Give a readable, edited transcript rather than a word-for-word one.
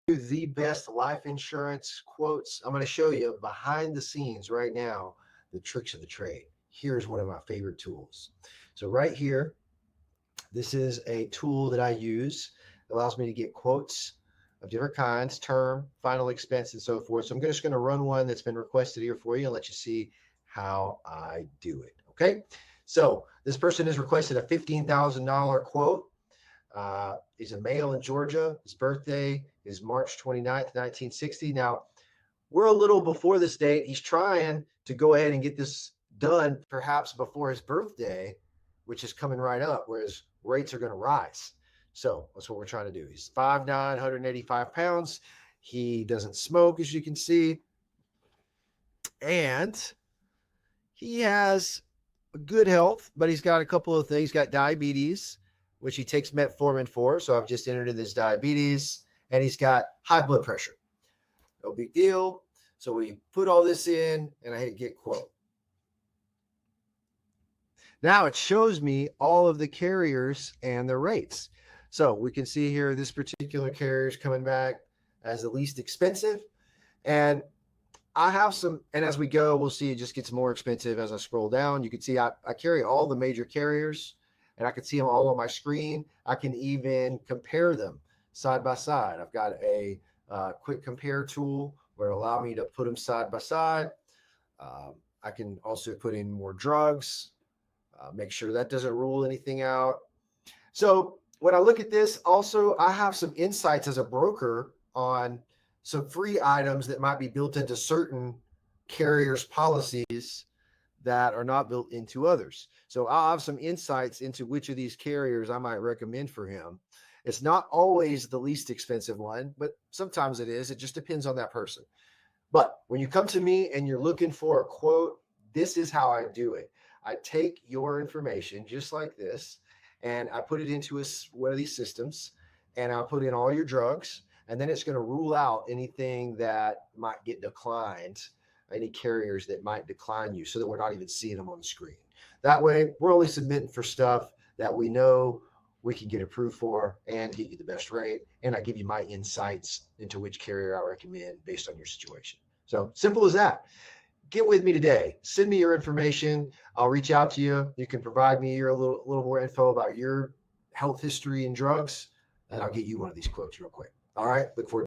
The best life insurance quotes. I'm going to show you behind the scenes right now the tricks of the trade. Here's one of my favorite tools. So right here, this is a tool that I use. It allows me to get quotes of different kinds, term, final expense, and so forth. So I'm just going to run one that's been requested here for you and let you see how I do it. Okay. So this person has requested a $15,000 quote. He's a male in Georgia. His birthday is March 29th, 1960. Now, we're a little before this date. He's trying to go ahead and get this done perhaps before his birthday, which is coming right up, whereas rates are going to rise. So that's what we're trying to do. He's 5'9", 185 pounds. He doesn't smoke, as you can see. And he has good health, but he's got a couple of things. He's got diabetes, which he takes metformin for. So I've just entered in his diabetes, and he's got high blood pressure. No big deal. So we put all this in, and I hit get quote. Now it shows me all of the carriers and their rates. So we can see here this particular carrier is coming back as the least expensive. And I have some, and as we go, we'll see it just gets more expensive as I scroll down. You can see I carry all the major carriers, and I can see them all on my screen. I can even compare them side by side. I've got a quick compare tool where it'll allow me to put them side by side. I can also put in more drugs, make sure that doesn't rule anything out. So when I look at this, also, I have some insights as a broker on some free items that might be built into certain carriers' policies that are not built into others. So I'll have some insights into which of these carriers I might recommend for him. It's not always the least expensive one, but sometimes it is. It just depends on that person. But when you come to me and you're looking for a quote, this is how I do it. I take your information just like this, and I put it into one of these systems, and I'll put in all your drugs, and then it's going to rule out anything that might get declined, any carriers that might decline you, so that we're not even seeing them on the screen. That way, we're only submitting for stuff that we know we can get approved for and get you the best rate. And I give you my insights into which carrier I recommend based on your situation. So simple as that. Get with me today. Send me your information. I'll reach out to you. You can provide me a little more info about your health history and drugs, and I'll get you one of these quotes real quick. All right. Look forward